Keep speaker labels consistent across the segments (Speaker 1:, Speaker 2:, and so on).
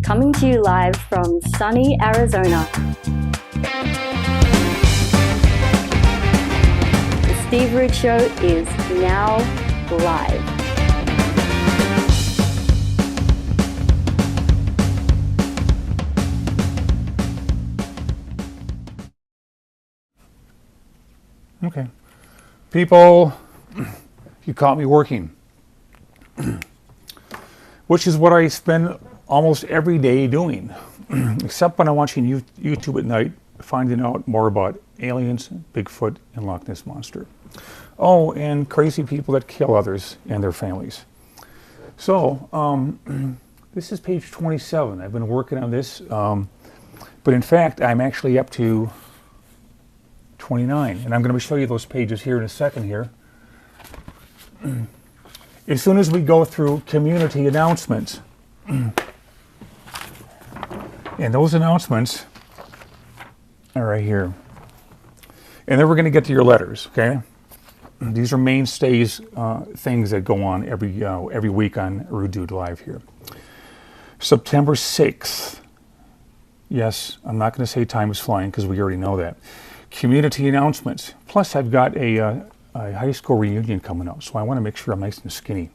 Speaker 1: Coming to you live from sunny Arizona. The Steve Rude Show is now live.
Speaker 2: Okay. People, you caught me working, which is what I spend almost every day doing, except when I'm watching YouTube at night, finding out more about aliens, Bigfoot, and Loch Ness Monster. Oh, and crazy people that kill others and their families. So, this is page 27. I've been working on this, but in fact, I'm actually up to 29, and I'm going to show you those pages here in a second here. As soon as we go through community announcements, and those announcements are right here. And then we're going to get to your letters, okay? These are mainstays, things that go on every week on Rude Dude Live here. September 6th. Yes, I'm not going to say time is flying because we already know that. Community announcements. Plus, I've got a high school reunion coming up, so I want to make sure I'm nice and skinny.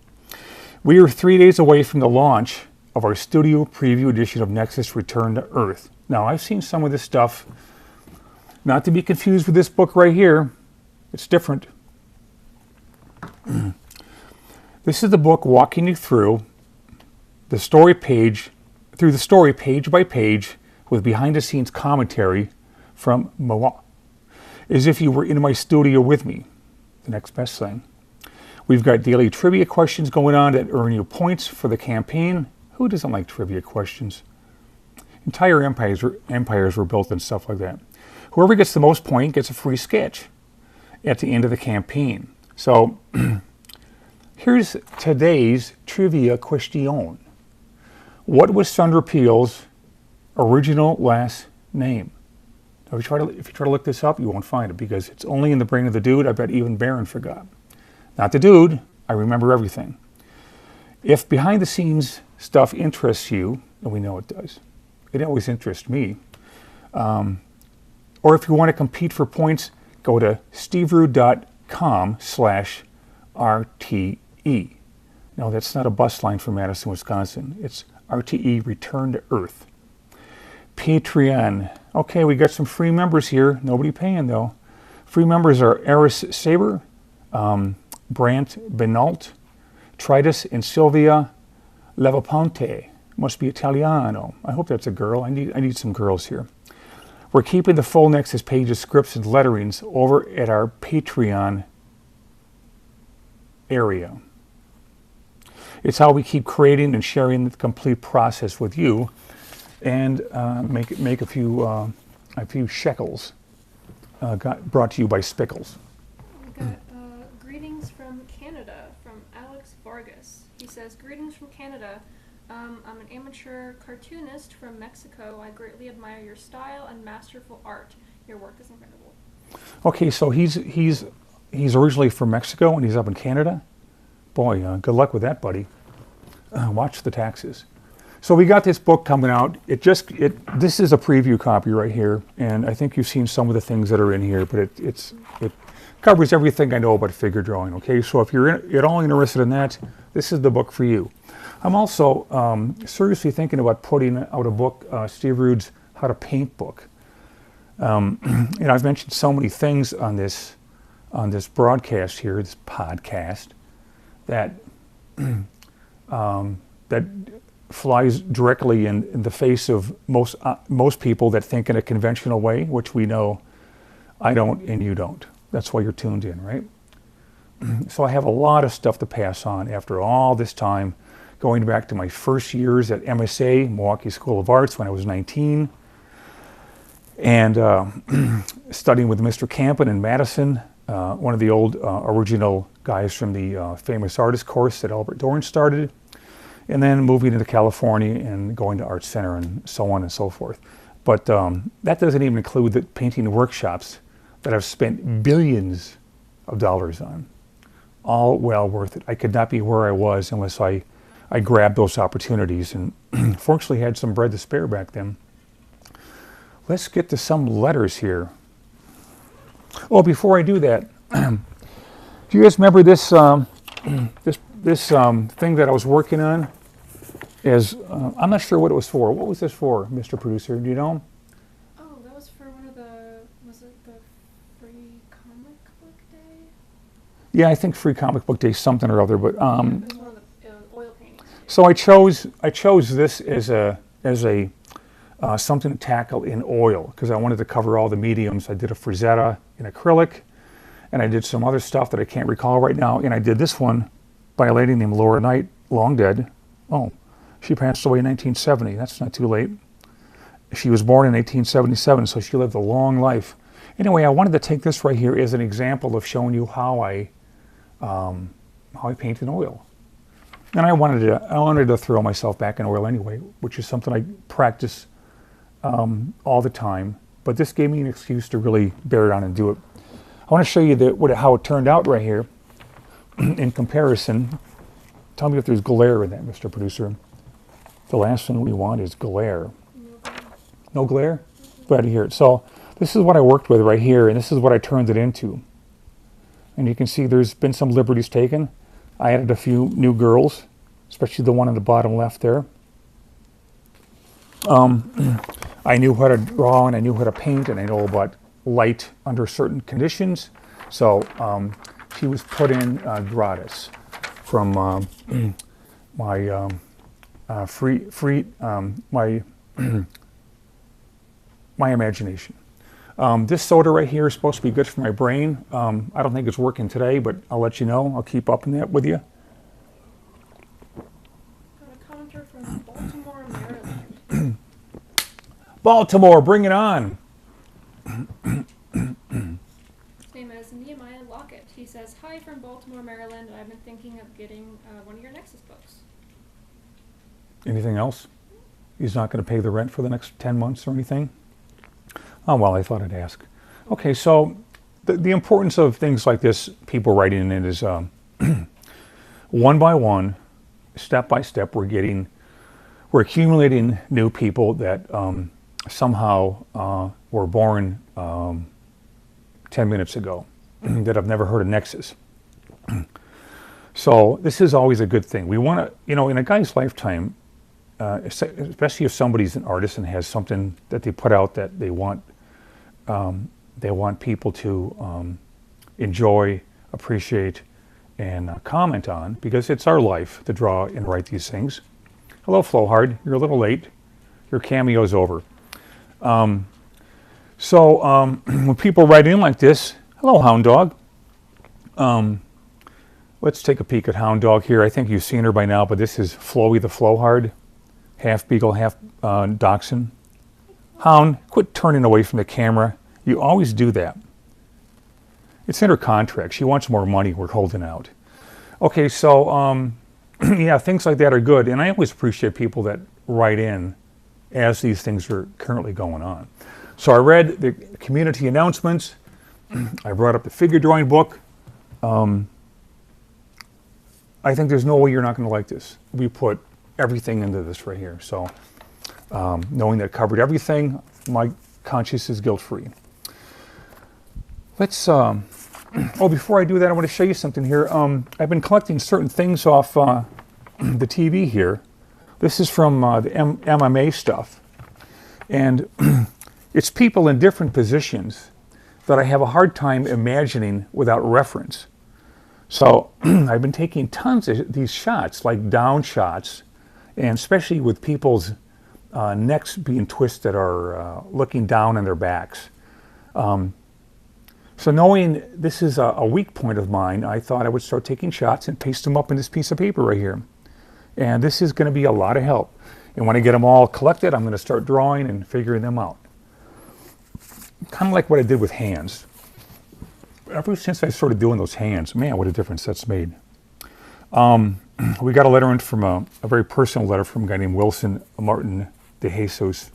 Speaker 2: We are 3 days away from the launch of our studio preview edition of Nexus Return to Earth. Now, I've seen some of this stuff, not to be confused with this book right here. It's different. This is the book walking you through the story page by page, with behind-the-scenes commentary from moi, as if you were in my studio with me. The next best thing. We've got daily trivia questions going on that earn you points for the campaign. Who doesn't like trivia questions? Entire empires were built and stuff like that. Whoever gets the most point gets a free sketch at the end of the campaign. So here's today's trivia question. What was Sundra Peale's original last name? Now, if you try to look this up, you won't find it because it's only in the brain of the dude. I bet even Baron forgot. Not the dude. I remember everything. If behind the scenes stuff interests you, and we know it does, it always interests me. Or if you want to compete for points, go to steverude.com/RTE. No, that's not a bus line from Madison, Wisconsin. It's RTE Return to Earth. Patreon. Okay, we got some free members here. Nobody paying though. Free members are Eris Saber, Brant Benault, Tritus and Sylvia Levaponte. Must be Italiano. I hope that's a girl. I need some girls here. We're keeping the full Nexus pages, scripts, and letterings over at our Patreon area. It's how we keep creating and sharing the complete process with you, and make a few shekels brought to you by Spickles.
Speaker 3: We got greetings from Canada from Alex Vargas. He says, "Greetings from Canada. I'm an amateur cartoonist from Mexico. I greatly admire your style and masterful art. Your work is incredible."
Speaker 2: Okay, so he's originally from Mexico and he's up in Canada. Boy, good luck with that, buddy. Watch the taxes. So we got this book coming out. This is a preview copy right here, and I think you've seen some of the things that are in here, but it covers everything I know about figure drawing. Okay, so if you're at all interested in that, this is the book for you. I'm also seriously thinking about putting out a book, Steve Rude's How to Paint book. And I've mentioned so many things on this broadcast here, this podcast, that that flies directly in the face of most people that think in a conventional way, which we know I don't and you don't. That's why you're tuned in, right? So I have a lot of stuff to pass on after all this time, going back to my first years at MSA, Milwaukee School of Arts, when I was 19, and studying with Mr. Campen in Madison, one of the old original guys from the famous artist course that Albert Dorn started, and then moving into California and going to Art Center and so on and so forth. But that doesn't even include the painting workshops that I've spent billions of dollars on. all well worth it. I could not be where I was unless I grabbed those opportunities, and fortunately had some bread to spare back then. Let's get to some letters here. Oh, before I do that, do you guys remember this this thing that I was working on? I'm not sure what it was for. What was this for, Mr. Producer? Do you know?
Speaker 3: Oh, that was for one of the, was it the Free Comic Book Day?
Speaker 2: Yeah, I think Free Comic Book Day, something or other. But
Speaker 3: It was one of the oil paintings.
Speaker 2: so I chose this as a something to tackle in oil because I wanted to cover all the mediums. I did a Frazetta in acrylic, and I did some other stuff that I can't recall right now. And I did this one by a lady named Laura Knight, long dead. Oh, she passed away in 1970. That's not too late. She was born in 1877, so she lived a long life. Anyway, I wanted to take this right here as an example of showing you how I paint in oil. And I wanted to throw myself back in oil anyway, which is something I practice all the time. But this gave me an excuse to really bear down and do it. I want to show you how it turned out right here in comparison. Tell me if there's glare in that, Mr. Producer. The last thing we want is glare. No glare? Glad to hear it. So this is what I worked with right here, and this is what I turned it into. And you can see there's been some liberties taken. I added a few new girls, especially the one on the bottom left there. I knew how to draw and I knew how to paint, and I know about light under certain conditions. So she was put in gratis from my my imagination. This soda right here is supposed to be good for my brain. I don't think it's working today, but I'll let you know. I'll keep up on that with you.
Speaker 3: Got a commenter from Baltimore, Maryland.
Speaker 2: Baltimore, bring it on.
Speaker 3: His name is Nehemiah Lockett. He says, "Hi from Baltimore, Maryland. I've been thinking of getting one of your Nexus books."
Speaker 2: Anything else? He's not going to pay the rent for the next 10 months or anything? Oh, well, I thought I'd ask. Okay, so the importance of things like this, people writing in, is one by one, step by step, we're accumulating new people that somehow were born 10 minutes ago that have never heard of Nexus. So this is always a good thing. We want to, in a guy's lifetime, especially if somebody's an artist and has something that they put out that they want people to enjoy, appreciate, and comment on, because it's our life to draw and write these things. Hello, Flowhard. You're a little late. Your cameo's over. When people write in like this, hello, Hound Dog. Let's take a peek at Hound Dog here. I think you've seen her by now, but this is Flowy the Flowhard, half beagle, half dachshund. Hound, quit turning away from the camera. You always do that. It's in her contract. She wants more money. We're holding out. Okay, so yeah, things like that are good, and I always appreciate people that write in as these things are currently going on. So I read the community announcements. I brought up the figure drawing book. I think there's no way you're not going to like this. We put everything into this right here. So knowing that it covered everything, my conscience is guilt-free. Let's, before I do that, I want to show you something here. I've been collecting certain things off the TV here. This is from the MMA stuff. And it's people in different positions that I have a hard time imagining without reference. So I've been taking tons of these shots, like down shots, and especially with people's necks being twisted or looking down on their backs. So knowing this is a weak point of mine, I thought I would start taking shots and paste them up in this piece of paper right here. And this is going to be a lot of help. And when I get them all collected, I'm going to start drawing and figuring them out. Kind of like what I did with hands. Ever since I started doing those hands, man, what a difference that's made. We got a letter in from a very personal letter from a guy named Wilson Martin de Jesus.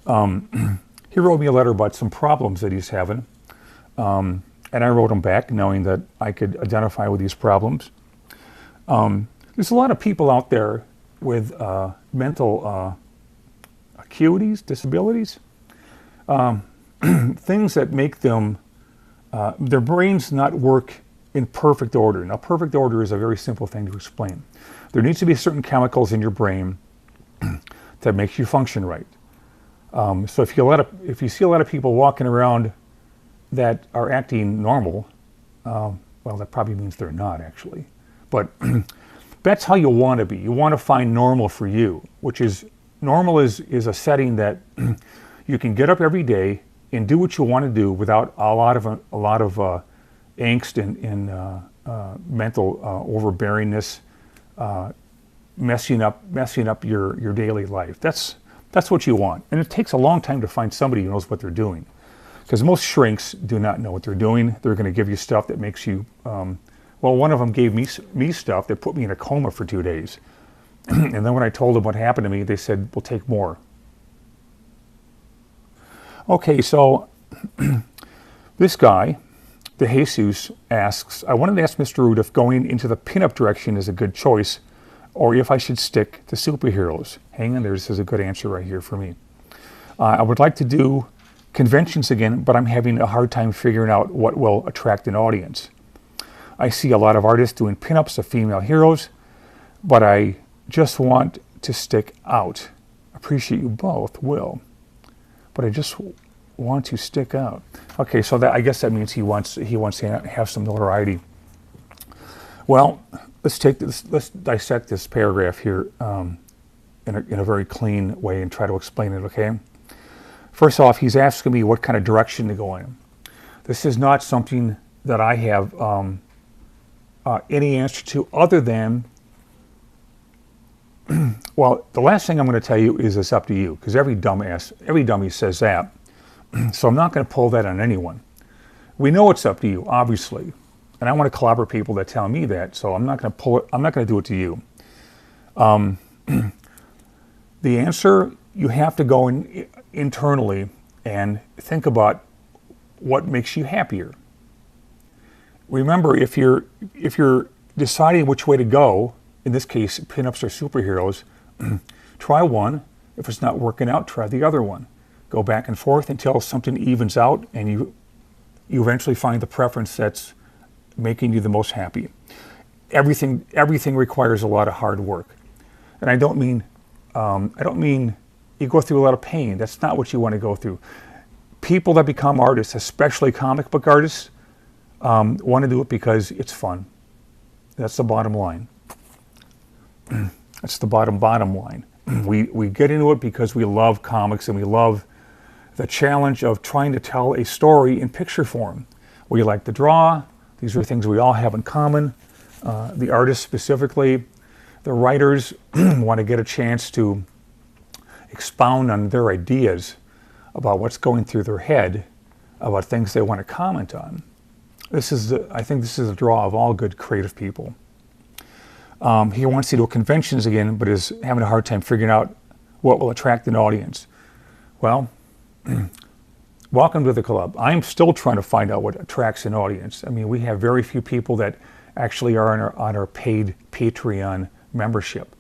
Speaker 2: He wrote me a letter about some problems that he's having. and I wrote them back knowing that I could identify with these problems. There's a lot of people out there with mental acuities, disabilities, things that make them, their brains not work in perfect order. Now, perfect order is a very simple thing to explain. There needs to be certain chemicals in your brain that makes you function right. So if you see a lot of people walking around that are acting normal, well, that probably means they're not actually. But that's how you want to be. You want to find normal for you, which is, normal is a setting that you can get up every day and do what you want to do without a lot of angst and mental overbearingness, messing up your daily life. That's what you want. And it takes a long time to find somebody who knows what they're doing. Because most shrinks do not know what they're doing. They're going to give you stuff that makes you, well, one of them gave me stuff that put me in a coma for 2 days. And then when I told them what happened to me, they said, we'll take more. Okay, so this guy, the Jesus, asks, I wanted to ask Mr. Root if going into the pinup direction is a good choice, or if I should stick to superheroes. Hang on there, this is a good answer right here for me. I would like to do conventions again, but I'm having a hard time figuring out what will attract an audience. I see a lot of artists doing pinups of female heroes, but I just want to stick out. Appreciate you both, Will. But I just want to stick out. Okay, so that, I guess that means he wants to have some notoriety. Well, let's dissect this paragraph here in a very clean way and try to explain it, okay? First off, he's asking me what kind of direction to go in. This is not something that I have any answer to other than, well, the last thing I'm going to tell you is it's up to you, because every dummy says that. So I'm not going to pull that on anyone. We know it's up to you, obviously. And I want to clobber people that tell me that, so I'm not going to pull it, I'm not going to do it to you. The answer, you have to go in internally and think about what makes you happier. Remember, if you're deciding which way to go, in this case, pinups or superheroes, try one. If it's not working out, try the other one. Go back and forth until something evens out and you eventually find the preference that's making you the most happy. Everything requires a lot of hard work. And I don't mean you go through a lot of pain. That's not what you want to go through. People that become artists, especially comic book artists, want to do it because it's fun. That's the bottom line. That's the bottom line. We get into it because we love comics and we love the challenge of trying to tell a story in picture form. We like to draw. These are things we all have in common. The artists specifically, the writers want to get a chance to expound on their ideas about what's going through their head, about things they want to comment on. I think this is the draw of all good creative people. He wants to do conventions again, but is having a hard time figuring out what will attract an audience. Well, welcome to the club. I'm still trying to find out what attracts an audience. I mean, we have very few people that actually are on our paid Patreon membership.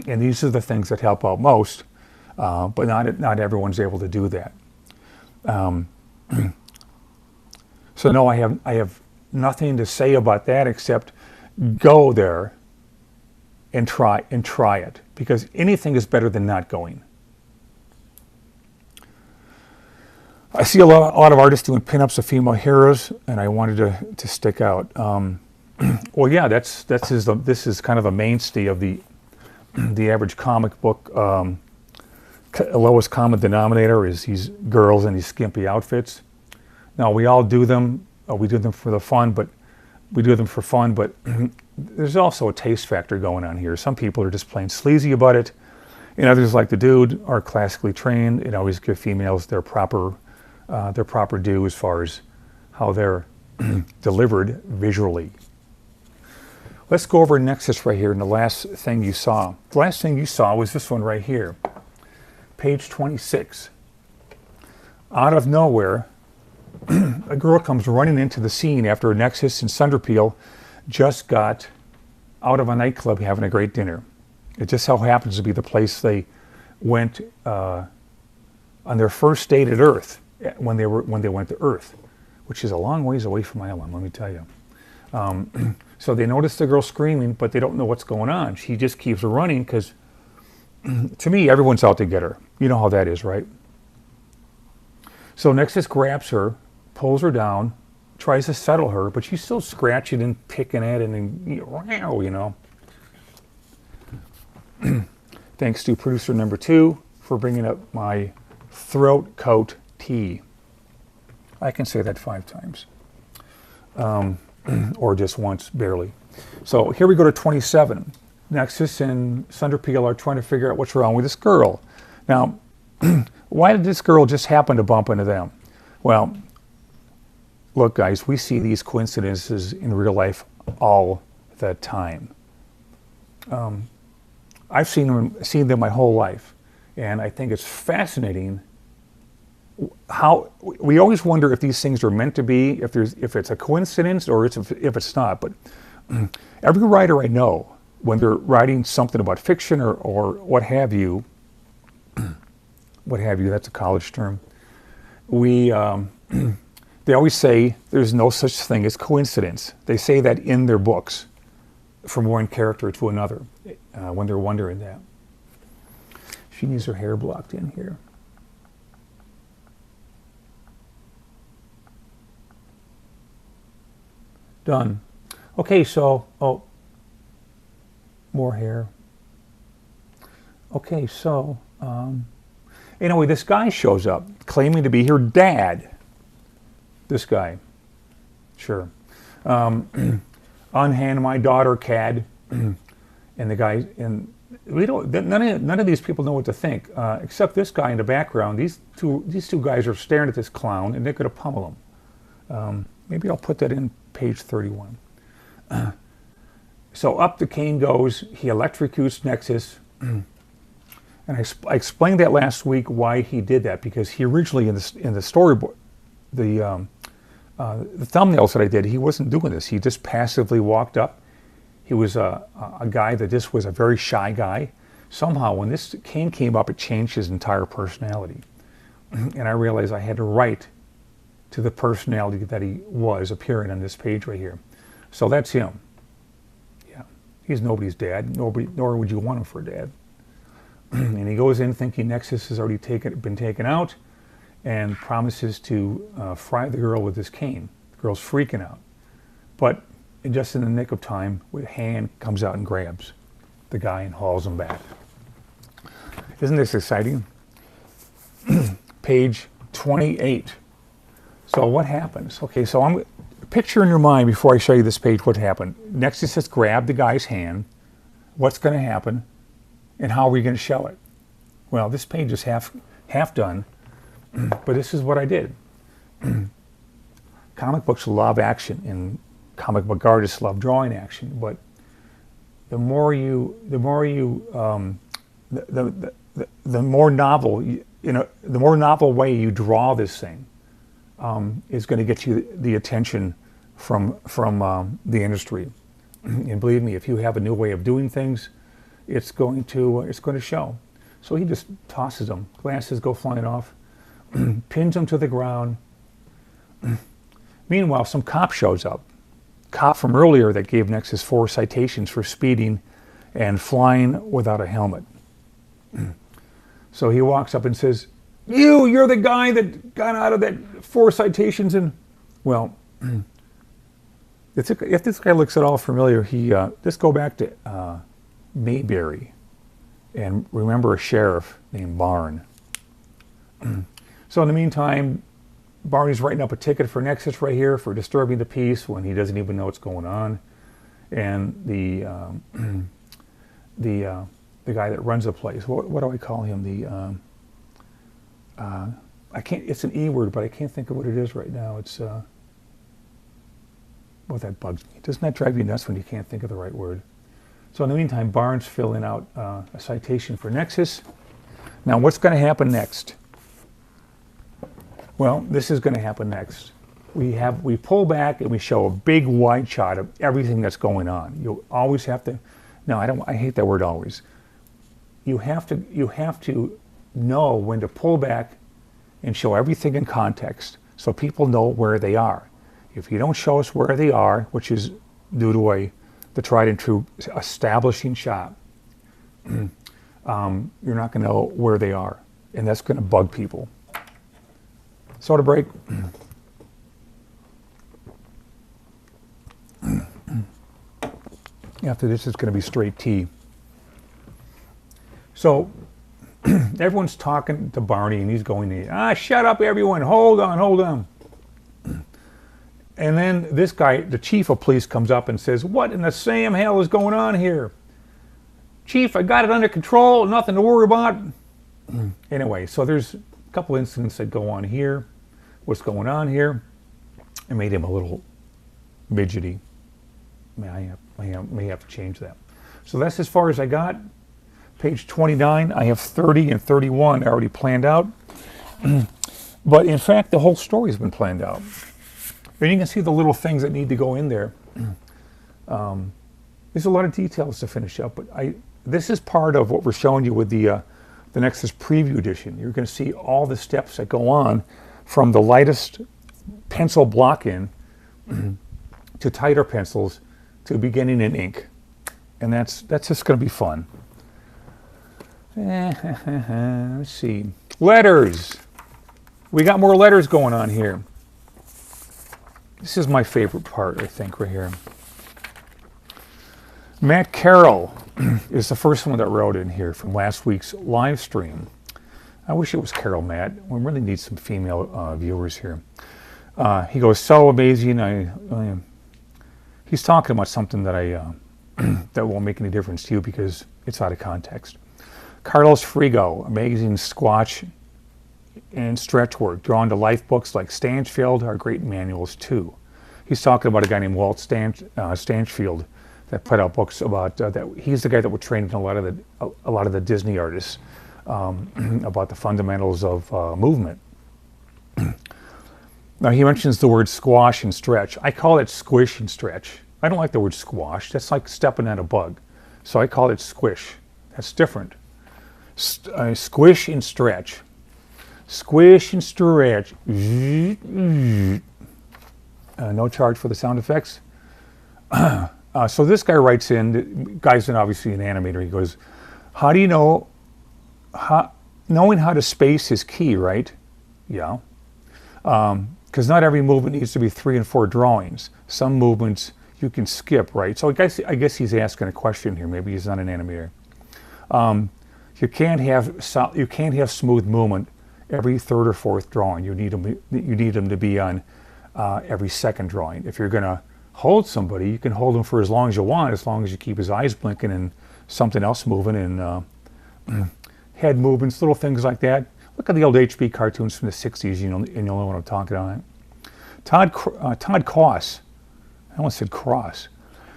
Speaker 2: And these are the things that help out most, but not everyone's able to do that. So no, I have nothing to say about that except go there and try it, because anything is better than not going. I see a lot of artists doing pinups of female heroes, and I wanted to stick out. Well, yeah, this is kind of a mainstay of the average comic book. Lowest common denominator is these girls in these skimpy outfits. Now we all do them. We do them for the fun, but there's also a taste factor going on here. Some people are just plain sleazy about it, and others, like the dude, are classically trained and always give females their proper due as far as how they're delivered visually. Let's go over NEXUS right here, and the last thing you saw. The last thing you saw was this one right here, page 26. Out of nowhere, a girl comes running into the scene after NEXUS and Sundra Peale just got out of a nightclub having a great dinner. It just so happens to be the place they went on their first date at Earth when they went to Earth, which is a long ways away from Island, let me tell you. So they notice the girl screaming, but they don't know what's going on. She just keeps running because, to me, everyone's out to get her. You know how that is, right? So NEXUS grabs her, pulls her down, tries to settle her, but she's still scratching and picking at it and, you know. Thanks to producer number 2 for bringing up my throat coat tea. I can say that 5 times. Or just once, barely. So here we go to 27. NEXUS and Sundra Peale are trying to figure out what's wrong with this girl. Now, why did this girl just happen to bump into them? Well, look, guys, we see these coincidences in real life all the time. I've seen them my whole life, and I think it's fascinating how we always wonder if these things are meant to be, if it's a coincidence or if it's not. But every writer I know, when they're writing something about fiction or what have you, that's a college term, they always say there's no such thing as coincidence. They say that in their books, from one character to another, when they're wondering that. She needs her hair blocked in here. Done. Okay, so, more hair. Okay, so, anyway, this guy shows up claiming to be her dad. This guy. Sure. Unhand my daughter, Cad. And the guy, and we don't, none of these people know what to think, except this guy in the background. These two guys are staring at this clown, and they're going to pummel him. Maybe I'll put that in page 31. So up the cane goes. He electrocutes NEXUS. And I explained that last week why he did that, because he originally in the storyboard, the thumbnails that I did, he wasn't doing this. He just passively walked up. He was a guy that just was a very shy guy. Somehow when this cane came up, it changed his entire personality. And I realized I had to write to the personality that he was appearing on this page right here. So that's him. Yeah, he's nobody's dad, nor would you want him for a dad. And he goes in thinking NEXUS has already been taken out, and promises to fry the girl with his cane. The girl's freaking out. But just in the nick of time, a hand comes out and grabs the guy and hauls him back. Isn't this exciting? Page 28. So what happens? Okay, so picture in your mind before I show you this page what happened. NEXUS has grabbed the guy's hand. What's going to happen? And how are we going to show it? Well, this page is half done, but this is what I did. Comic books love action, and comic book artists love drawing action. But the more novel, the more novel way you draw this thing is going to get you the attention from the industry. And believe me, if you have a new way of doing things, it's going to show. So he just tosses them. Glasses go flying off, pins them to the ground. Meanwhile, some cop shows up. Cop from earlier that gave NEXUS 4 citations for speeding and flying without a helmet. So he walks up and says, You're the guy that got out of that 4 citations. And, well, if this guy looks at all familiar, let's go back to Mayberry and remember a sheriff named Barn. So in the meantime, Barney's writing up a ticket for NEXUS right here for disturbing the peace when he doesn't even know what's going on. And the guy that runs the place, what do I call him? I can't. It's an E word, but I can't think of what it is right now. It's well, that bugs me. Doesn't that drive you nuts when you can't think of the right word? So in the meantime, Barnes filling out a citation for NEXUS. Now, what's going to happen next? Well, this is going to happen next. We pull back and we show a big wide shot of everything that's going on. You always have to. No, I hate that word always. You have to know when to pull back and show everything in context so people know where they are. If you don't show us where they are, which is due to the tried and true establishing shot, you're not going to know where they are, and that's going to bug people. Soda break. After this, it's going to be straight tea. So everyone's talking to Barney, and he's going, shut up, everyone. Hold on. And then this guy, the chief of police, comes up and says, what in the Sam hell is going on here? Chief, I got it under control. Nothing to worry about. Anyway, so there's a couple incidents that go on here. What's going on here? It made him a little midgety. I may have to change that. So that's as far as I got. Page 29, I have 30 and 31 already planned out. But in fact, the whole story has been planned out. And you can see the little things that need to go in there. There's a lot of details to finish up, but this is part of what we're showing you with the NEXUS Preview Edition. You're going to see all the steps that go on from the lightest pencil block in to tighter pencils to beginning in ink. And that's just going to be fun. Let's see. Letters. We got more letters going on here. This is my favorite part, I think, right here. Matt Carroll is the first one that wrote in here from last week's live stream. I wish it was Carol Matt. We really need some female viewers here. He goes, so amazing. He's talking about something that that won't make any difference to you because it's out of context. Carlos Frigo, amazing squash and stretch work, drawn to life books like Stanchfield are great manuals too. He's talking about a guy named Walt Stanchfield that put out books about that. He's the guy that would train a lot of the Disney artists about the fundamentals of movement. Now he mentions the word squash and stretch. I call it squish and stretch. I don't like the word squash. That's like stepping on a bug. So I call it squish. That's different. Squish and stretch. Squish and stretch. No charge for the sound effects. So this guy writes in, the guy's obviously an animator. He goes, how do you know, knowing how to space is key, right? Yeah. Because not every movement needs to be 3 and 4 drawings. Some movements you can skip, right? So I guess he's asking a question here. Maybe he's not an animator. You can't have smooth movement every 3rd or 4th drawing. You need them to be on every 2nd drawing. If you're going to hold somebody, you can hold them for as long as you want, as long as you keep his eyes blinking and something else moving and head movements, little things like that. Look at the old HB cartoons from the 60s, and you'll know what I'm talking about. Todd Koss. I almost said Cross.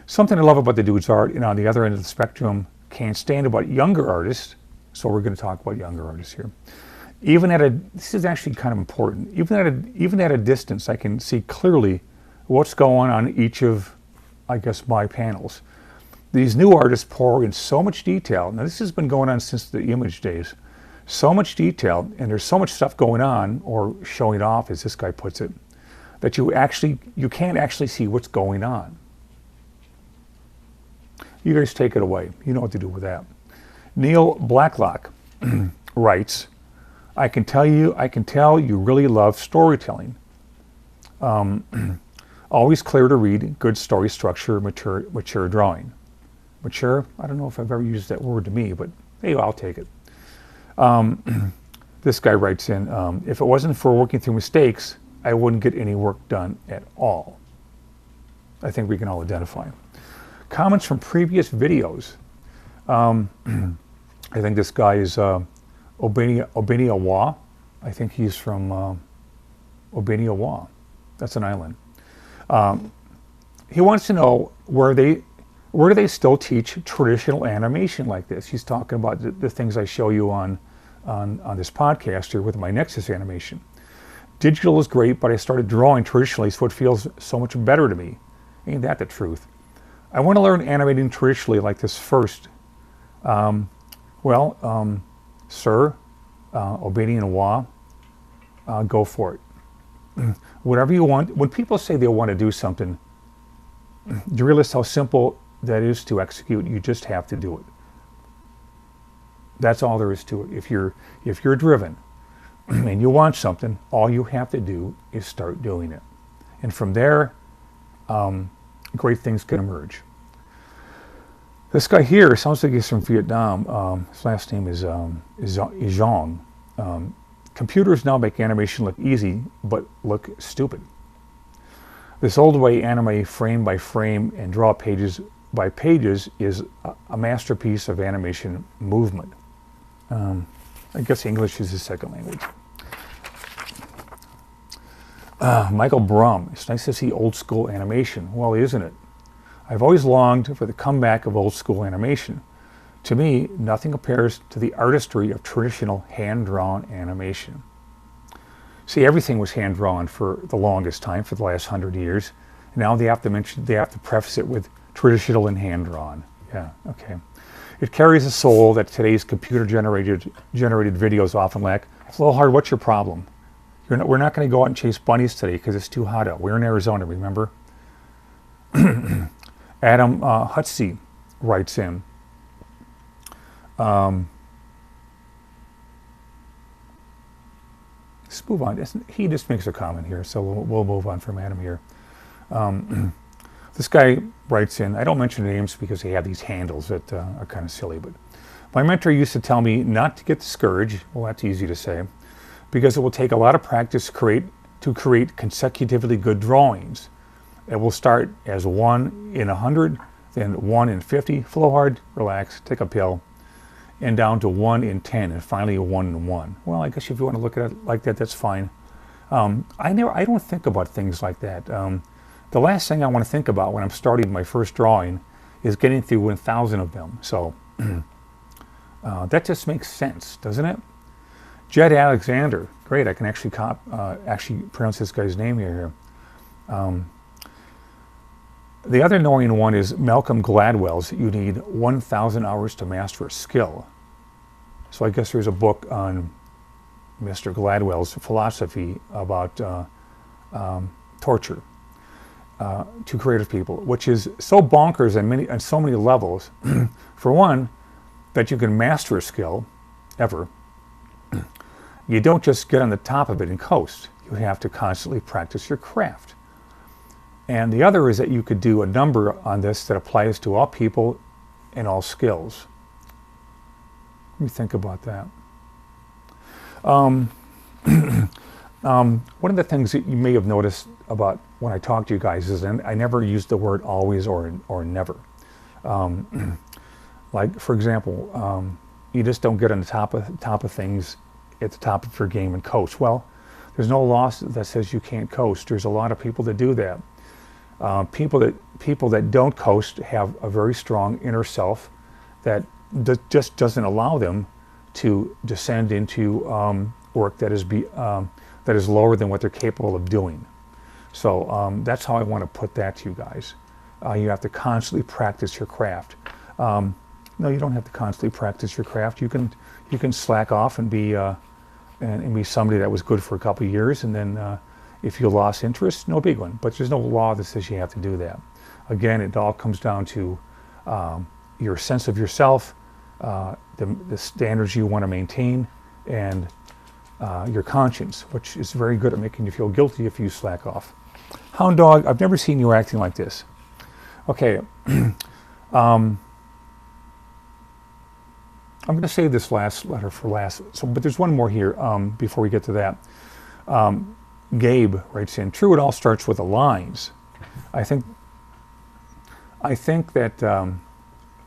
Speaker 2: Something I love about the dude's art, on the other end of the spectrum, can't stand about younger artists. So we're going to talk about younger artists here. This is actually kind of important. Even at a distance, I can see clearly what's going on each of, I guess, my panels. These new artists pour in so much detail. Now this has been going on since the image days. So much detail, and there's so much stuff going on, or showing off, as this guy puts it, that you can't actually see what's going on. You guys take it away. You know what to do with that. Neil Blacklock writes, I can tell you really love storytelling. Always clear to read, good story structure, mature drawing. Mature? I don't know if I've ever used that word to me, but hey, I'll take it. This guy writes in, if it wasn't for working through mistakes, I wouldn't get any work done at all. I think we can all identify. Comments from previous videos. I think this guy is Obenia Wa. I think he's from Obenia Wa. That's an island. He wants to know where do they still teach traditional animation like this? He's talking about the things I show you on this podcast here with my NEXUS animation. Digital is great, but I started drawing traditionally, so it feels so much better to me. Ain't that the truth? I want to learn animating traditionally like this first. Sir, obedient wa, go for it. Whatever you want. When people say they want to do something, do you realize how simple that is to execute? You just have to do it. That's all there is to it. If you're driven and you want something, all you have to do is start doing it. And from there, great things can emerge. This guy here sounds like he's from Vietnam. His last name is Zhang. Computers now make animation look easy, but look stupid. This old way anime frame by frame and draw pages by pages is a masterpiece of animation movement. I guess English is his second language. Michael Brum. It's nice to see old school animation. Well, isn't it? I've always longed for the comeback of old school animation. To me, nothing compares to the artistry of traditional hand-drawn animation. See, everything was hand-drawn for the longest time, for the last 100 years. Now they have to preface it with traditional and hand-drawn. Yeah, okay. It carries a soul that today's computer-generated videos often lack. It's a little hard. What's your problem? We're not going to go out and chase bunnies today because it's too hot out. We're in Arizona, remember? Adam Hutsey writes in. Let's move on. He just makes a comment here, so we'll move on from Adam here. This guy writes in. I don't mention names because they have these handles that are kind of silly, but my mentor used to tell me not to get discouraged. Well, that's easy to say, because it will take a lot of practice to create consecutively good drawings. It will start as 1 in 100, then 1 in 50. Flow hard, relax, take a pill, and down to 1 in 10, and finally a 1 in 1. Well, I guess if you want to look at it like that, that's fine. I don't think about things like that. The last thing I want to think about when I'm starting my first drawing is getting through 1,000 of them. So that just makes sense, doesn't it? Jed Alexander, great. I can actually pronounce this guy's name here. The other annoying one is Malcolm Gladwell's. You need 1,000 hours to master a skill. So I guess there's a book on Mr. Gladwell's philosophy about torture to creative people, which is so bonkers on so many levels. For one, that you can master a skill, ever. You don't just get on the top of it and coast. You have to constantly practice your craft. And the other is that you could do a number on this that applies to all people and all skills. Let me think about that. One of the things that you may have noticed about when I talk to you guys is I never use the word always or never. Like, for example, you just don't get on the top of things at the top of your game and coast. Well, there's no law that says you can't coast. There's a lot of people that do that. People that don't coast have a very strong inner self that just doesn't allow them to descend into work that is lower than what they're capable of doing. So that's how I want to put that to you guys. You have to constantly practice your craft. No, you don't have to constantly practice your craft. You can slack off and be somebody that was good for a couple of years, and then if you lost interest, no big one. But there's no law that says you have to do that. Again, it all comes down to your sense of yourself, the standards you want to maintain, and your conscience, which is very good at making you feel guilty if you slack off. Hound Dog, I've never seen you acting like this. Okay. I'm going to save this last letter for last. But there's one more here before we get to that. Gabe writes in, true, it all starts with the lines. I think that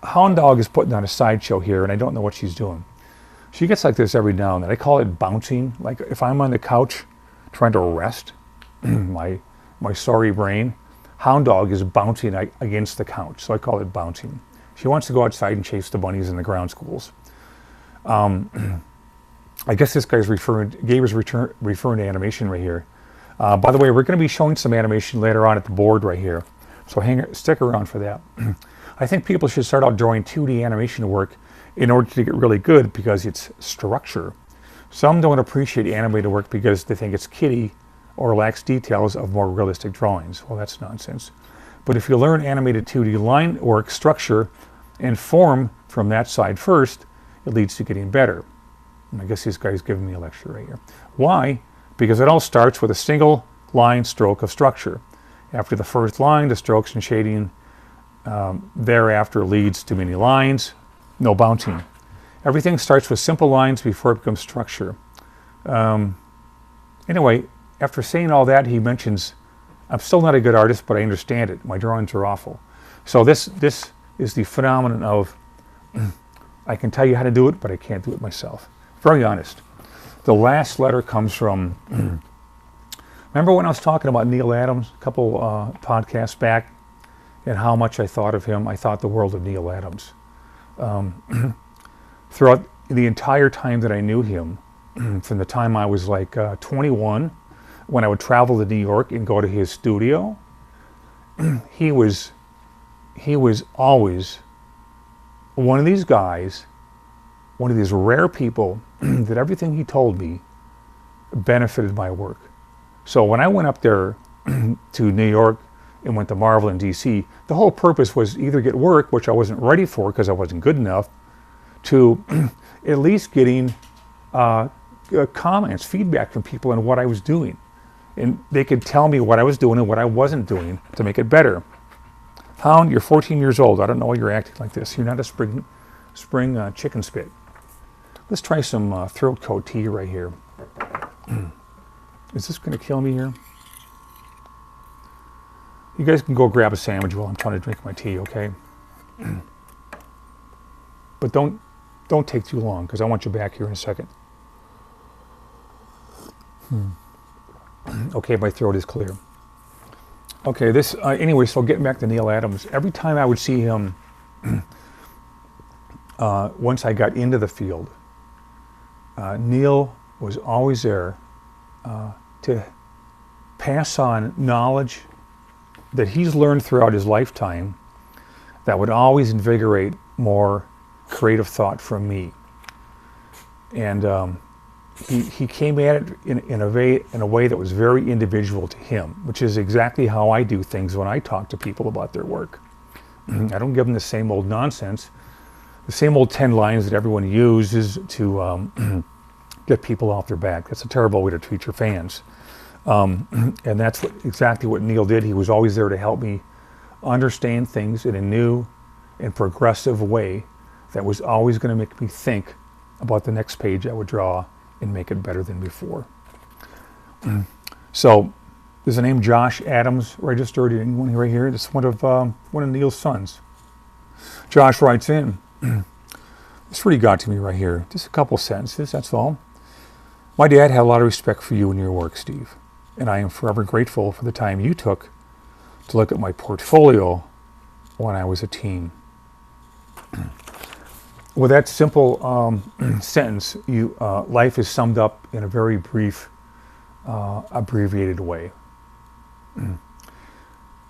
Speaker 2: Hound Dog is putting on a sideshow here, and I don't know what she's doing. She gets like this every now and then. I call it bouncing. Like if I'm on the couch trying to rest my sorry brain, Hound Dog is bouncing against the couch, so I call it bouncing. She wants to go outside and chase the bunnies in the ground schools. I guess this guy's referring to animation right here. By the way, we're going to be showing some animation later on at the board right here, so stick around for that. I think people should start out drawing 2D animation work in order to get really good because it's structure. Some don't appreciate animated work because they think it's kiddie or lacks details of more realistic drawings. Well, that's nonsense. But if you learn animated 2D line work, structure, and form from that side first, it leads to getting better. And I guess this guy's giving me a lecture right here. Why? Because it all starts with a single line stroke of structure. After the first line, the strokes and shading thereafter leads to many lines, no bouncing. Everything starts with simple lines before it becomes structure. Anyway, after saying all that, he mentions, I'm still not a good artist, but I understand it. My drawings are awful. So this is the phenomenon of, I can tell you how to do it, but I can't do it myself. Very honest. The last letter comes from, remember when I was talking about Neil Adams a couple podcasts back, and how much I thought of him? I thought the world of Neil Adams. Throughout the entire time that I knew him, from the time I was like 21, when I would travel to New York and go to his studio, he was always one of these guys, one of these rare people that everything he told me benefited my work. So when I went up there to New York and went to Marvel in DC, the whole purpose was either get work, which I wasn't ready for because I wasn't good enough, to at least getting comments, feedback from people on what I was doing. And they could tell me what I was doing and what I wasn't doing to make it better. Hound, you're 14 years old. I don't know why you're acting like this. You're not a spring chicken spit. Let's try some throat coat tea right here. Is this going to kill me here? You guys can go grab a sandwich while I'm trying to drink my tea, okay? But don't take too long because I want you back here in a second. Okay, my throat is clear. Okay, this anyway. So getting back to Neil Adams, every time I would see him, once I got into the field, Neil was always there to pass on knowledge that he's learned throughout his lifetime that would always invigorate more creative thought from me. And he came at it in a way that was very individual to him, which is exactly how I do things when I talk to people about their work. I don't give them the same old nonsense, the same old 10 lines that everyone uses to get people off their back. That's a terrible way to treat your fans. And that's exactly what Neil did. He was always there to help me understand things in a new and progressive way that was always going to make me think about the next page I would draw and make it better than before. So there's a name Josh Adams registered. Anyone right here? This is one of Neil's sons. Josh writes in, this really got to me right here. Just a couple sentences, that's all. My dad had a lot of respect for you and your work, Steve, and I am forever grateful for the time you took to look at my portfolio when I was a teen. With that simple sentence, life is summed up in a very brief, abbreviated way.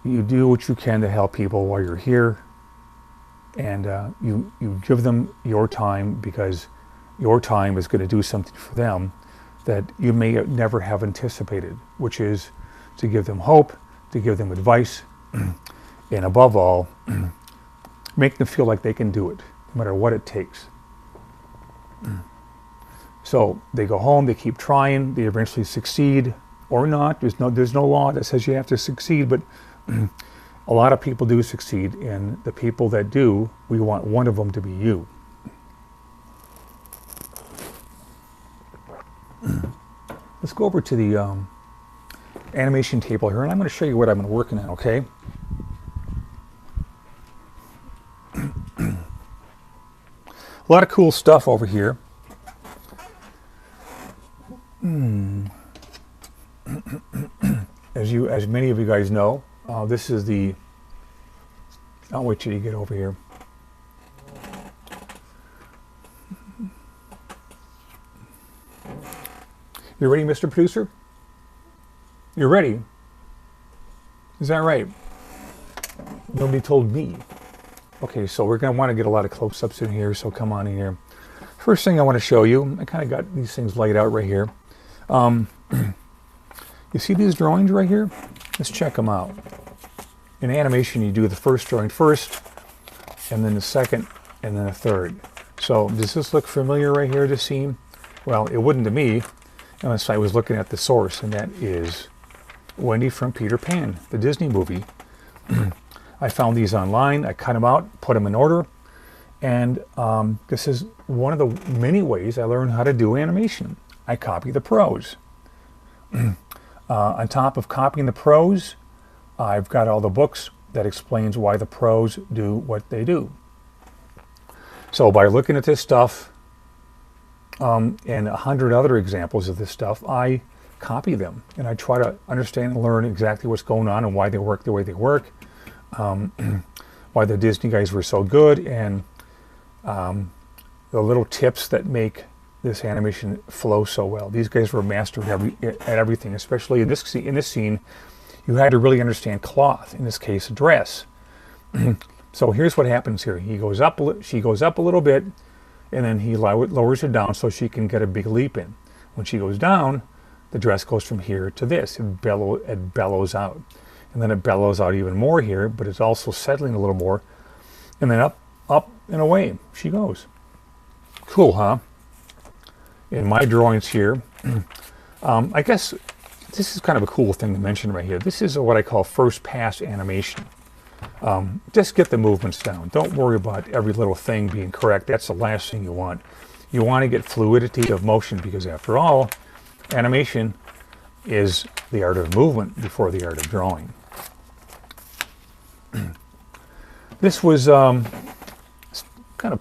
Speaker 2: You do what you can to help people while you're here, and you give them your time because your time is going to do something for them that you may never have anticipated, which is to give them hope, to give them advice, and above all, make them feel like they can do it, no matter what it takes. So they go home, they keep trying, they eventually succeed or not. There's no law that says you have to succeed, but a lot of people do succeed, and the people that do, we want one of them to be you. Let's go over to the animation table here, and I'm going to show you what I've been working on, okay? A lot of cool stuff over here. As many of you guys know, this is the, I'll wait till you get over here. You ready, Mr. Producer? You're ready. Is that right? Nobody told me. Okay, so we're going to want to get a lot of close-ups in here, so come on in here. First thing I want to show you, I kind of got these things laid out right here. You see these drawings right here? Let's check them out. In animation, you do the first drawing first, and then the second, and then the third. So does this look familiar right here, this scene? Well, it wouldn't to me, unless I was looking at the source, and that is Wendy from Peter Pan, the Disney movie. I found these online, I cut them out, put them in order, and this is one of the many ways I learned how to do animation. I copy the pros. On top of copying the pros, I've got all the books that explains why the pros do what they do. So by looking at this stuff and 100 other examples of this stuff, I copy them and I try to understand and learn exactly what's going on and why they work the way they work, why the Disney guys were so good, and the little tips that make this animation flow so well. These guys were mastered at everything, especially in this scene. You had to really understand cloth, in this case a dress. So here's what happens here. She goes up a little bit, and then he lowers her down so she can get a big leap in. When she goes down, the dress goes from here to this. It bellows out. And then it bellows out even more here, but it's also settling a little more. And then up and away she goes. Cool, huh? In my drawings here, I guess this is kind of a cool thing to mention right here. This is what I call first pass animation. Just get the movements down. Don't worry about every little thing being correct. That's the last thing you want. You want to get fluidity of motion, because after all, animation is the art of movement before the art of drawing. This was kind of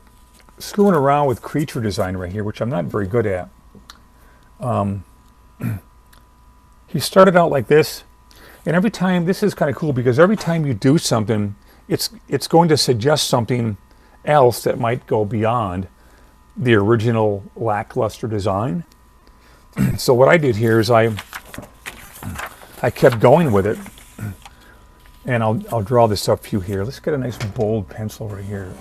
Speaker 2: screwing around with creature design right here, which I'm not very good at. He started out like this, and every time, this is kind of cool because every time you do something, it's going to suggest something else that might go beyond the original lackluster design. So what I did here is I kept going with it, and I'll draw this up for you here. Let's get a nice bold pencil right here.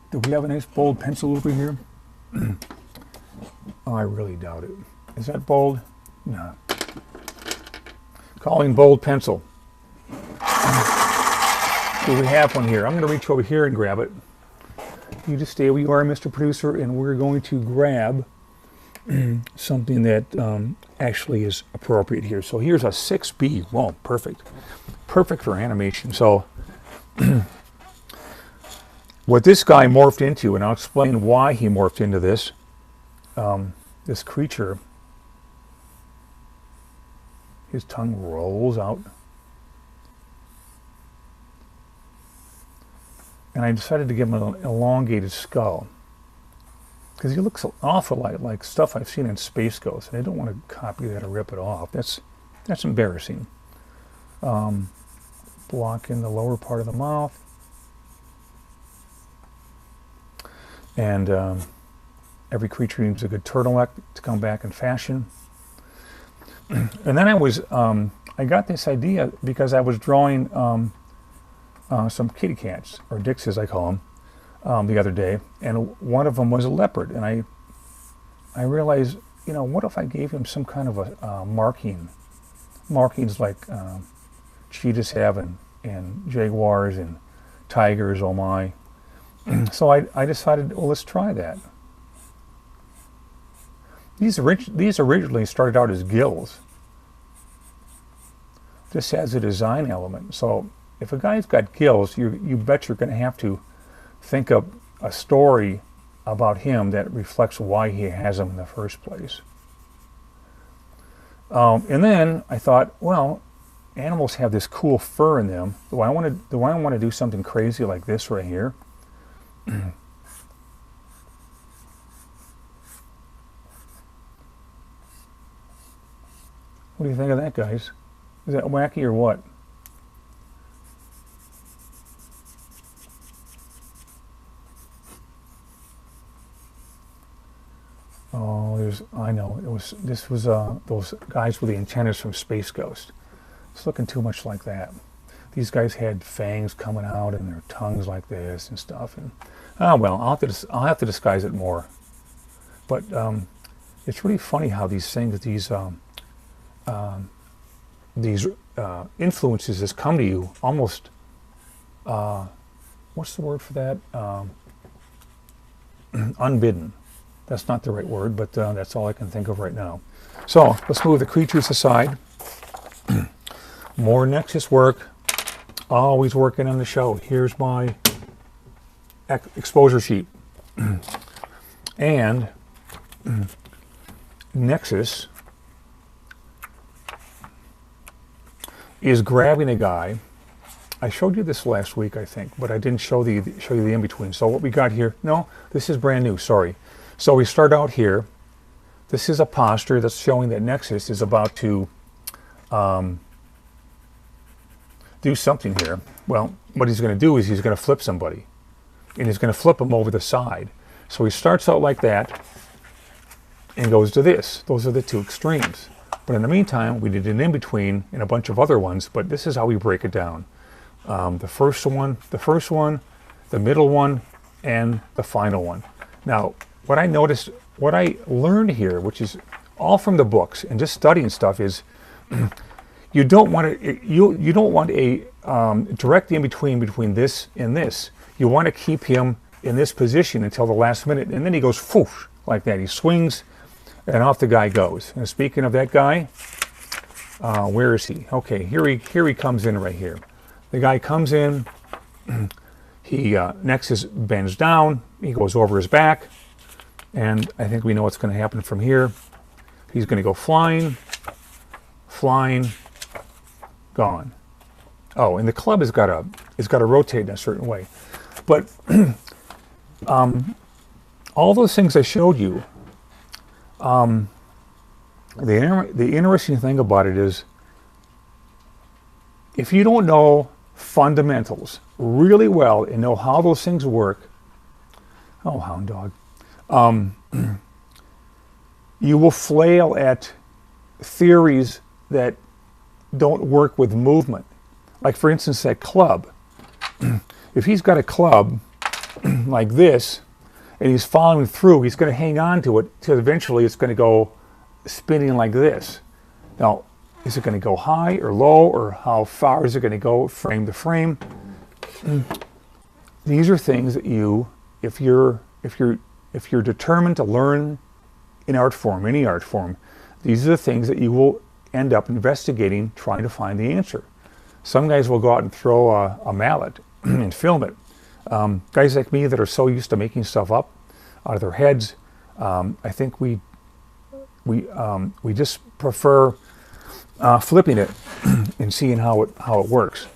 Speaker 2: Do we have a nice bold pencil over here? Oh, I really doubt it. Is that bold? No. Calling bold pencil. Do we have one here? I'm going to reach over here and grab it. You just stay where you are, Mr. Producer, and we're going to grab something that actually is appropriate here. So here's a 6B. Well, perfect. Perfect for animation. So what this guy morphed into, and I'll explain why he morphed into this, this creature, his tongue rolls out. And I decided to give him an elongated skull, because he looks an awful lot like stuff I've seen in Space Ghost, and I don't want to copy that or rip it off. That's embarrassing. Block in the lower part of the mouth. And every creature needs a good turtleneck to come back in fashion. And then I got this idea because I was drawing some kitty cats, or dicks as I call them, the other day, and one of them was a leopard, and I realized, you know, what if I gave him some kind of a markings like cheetahs have, and jaguars and tigers, oh my. So I decided, well, let's try that. These originally started out as gills. This has a design element. So if a guy's got gills, you bet you're going to have to think up a story about him that reflects why he has them in the first place. And then I thought, well, animals have this cool fur in them. Do I want to do something crazy like this right here? What do you think of that, guys? Is that wacky or what? Oh, I know, this was those guys with the antennas from Space Ghost. It's looking too much like that. These guys had fangs coming out and their tongues like this and stuff. And well, I'll have to disguise it more. But it's really funny how these things, these influences just come to you almost. What's the word for that? Unbidden. That's not the right word, but that's all I can think of right now. So let's move the creatures aside. More Nexus work. Always working on the show. Here's my exposure sheet. And Nexus is grabbing a guy. I showed you this last week, I think, but I didn't show you the in-between. So what we got here, no, this is brand new, sorry. So we start out here. This is a posture that's showing that Nexus is about to do something here. Well, what he's going to do is he's going to flip somebody. And he's going to flip them over the side. So he starts out like that and goes to this. Those are the two extremes. But in the meantime, we did an in-between and a bunch of other ones, but this is how we break it down. The first one, the middle one, and the final one. Now, what I noticed, what I learned here, which is all from the books and just studying stuff, is you don't want to you don't want a direct in between this and this. You want to keep him in this position until the last minute, and then he goes foof like that. He swings, and off the guy goes. And speaking of that guy, where is he? Okay, here he comes in right here. The guy comes in. He Nexus bends down. He goes over his back, and I think we know what's going to happen from here. He's going to go flying, gone. Oh, and the club has got to rotate in a certain way. But all those things I showed you, the interesting thing about it is, if you don't know fundamentals really well and know how those things work, oh, hound dog, you will flail at theories that don't work with movement. Like, for instance, that club. If he's got a club like this and he's following through, he's going to hang on to it till eventually it's going to go spinning like this. Now, is it going to go high or low, or how far is it going to go frame to frame? These are things that you, if you're determined to learn in art form, any art form, these are the things that you will end up investigating, trying to find the answer. Some guys will go out and throw a mallet and film it. Guys like me that are so used to making stuff up out of their heads, I think we just prefer flipping it and seeing how it works.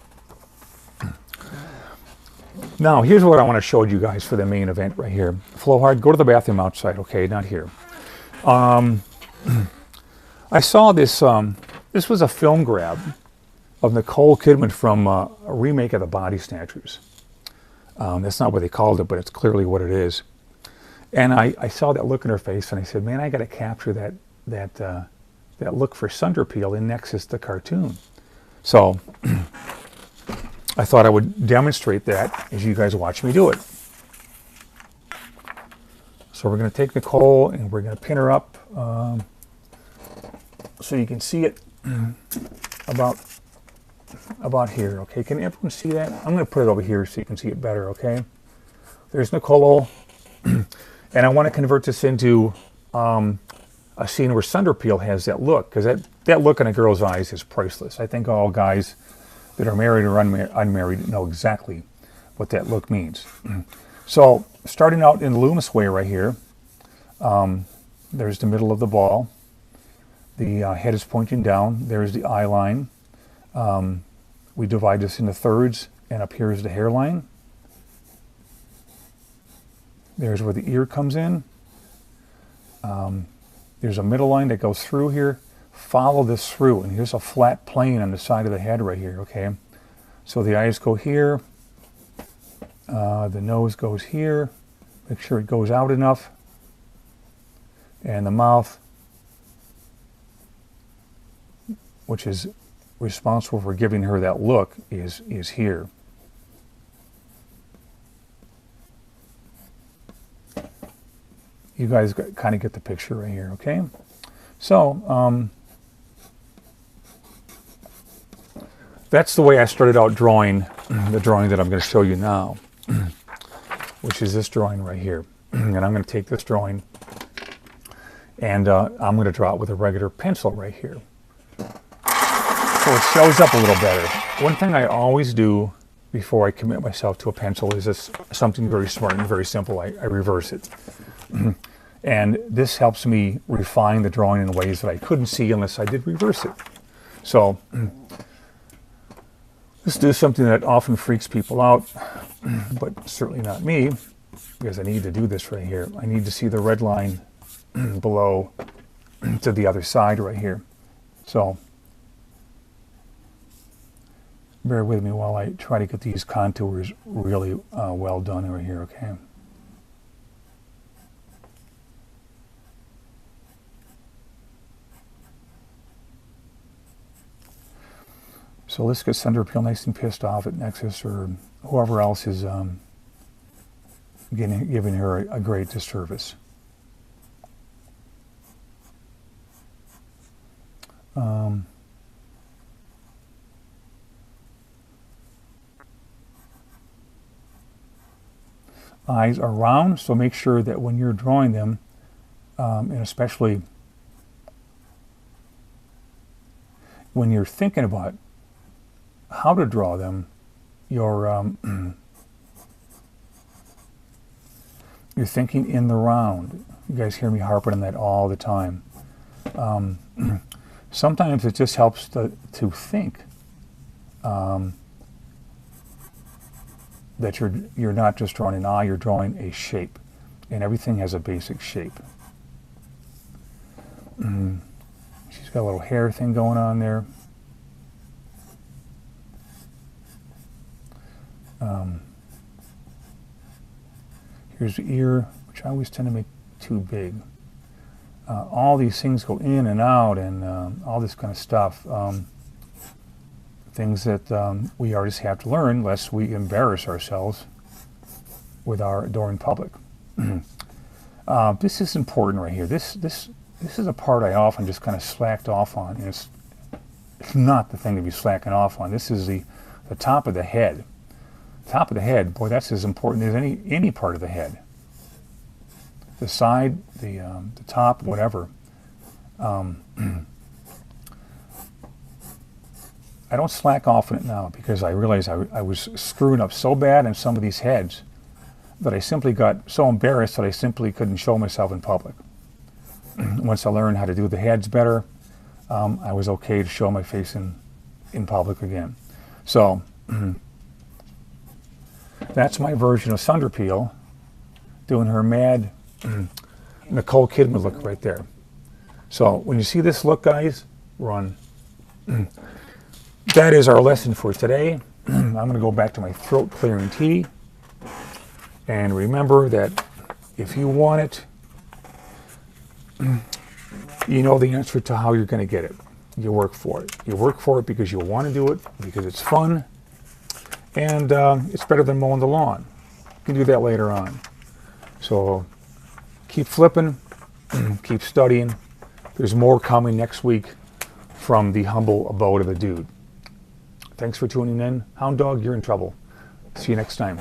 Speaker 2: Now, here's what I want to show you guys for the main event right here. Flowhard, go to the bathroom outside, okay, not here. I saw this, this was a film grab of Nicole Kidman from a remake of The Body Snatchers. That's not what they called it, but it's clearly what it is. And I saw that look in her face, and I said, man, I got to capture that look for Sundra Peale in NEXUS, the cartoon. So I thought I would demonstrate that as you guys watch me do it. So we're going to take Nicole and we're going to pin her up so you can see it about here. Okay, can everyone see that? I'm going to put it over here so you can see it better. Okay, there's Nicole, and I want to convert this into a scene where Sundra Peale has that look, because that look in a girl's eyes is priceless. I think all guys that are married or unmarried know exactly what that look means. So starting out in the Loomis way right here, there's the middle of the ball. The head is pointing down. There's the eye line. We divide this into thirds, and up here is the hairline. There's where the ear comes in. There's a middle line that goes through here. Follow this through, and here's a flat plane on the side of the head right here, okay? So the eyes go here. The nose goes here. Make sure it goes out enough. And the mouth, which is responsible for giving her that look, is here. You guys kind of get the picture right here, okay? So, that's the way I started out drawing the drawing that I'm going to show you now, which is this drawing right here. And I'm going to take this drawing and I'm going to draw it with a regular pencil right here. So it shows up a little better. One thing I always do before I commit myself to a pencil is this, something very smart and very simple. I reverse it. And this helps me refine the drawing in ways that I couldn't see unless I did reverse it. So this is something that often freaks people out, but certainly not me, because I need to do this right here. I need to see the red line below to the other side right here. So bear with me while I try to get these contours really well done right here, okay? So let's get Sundra Peale nice and pissed off at NEXUS or whoever else is giving her a great disservice. Eyes are round, so make sure that when you're drawing them, and especially when you're thinking about how to draw them, you're thinking in the round. You guys hear me harping on that all the time. Sometimes it just helps to think that you're not just drawing an eye, you're drawing a shape, and everything has a basic shape. She's got a little hair thing going on there. Here's the ear, which I always tend to make too big. All these things go in and out and all this kind of stuff. Things that we artists have to learn lest we embarrass ourselves with our adoring public. This is important right here. This is a part I often just kind of slacked off on. And it's not the thing to be slacking off on. This is the top of the head. Top of the head, boy, that's as important as any part of the head. The side, the top, whatever. I don't slack off on it now because I realize I was screwing up so bad in some of these heads that I simply got so embarrassed that I simply couldn't show myself in public. Once I learned how to do the heads better, I was okay to show my face in public again. So that's my version of Sundra Peale doing her mad Nicole Kidman look right there. So when you see this look, guys, run. That is our lesson for today. I'm going to go back to my throat clearing tea. And remember that if you want it, you know the answer to how you're going to get it. You work for it. You work for it because you want to do it, because it's fun, and it's better than mowing the lawn. You can do that later on. So keep flipping, keep studying. There's more coming next week from the humble abode of the dude. Thanks for tuning in. Hound Dog, you're in trouble. See you next time.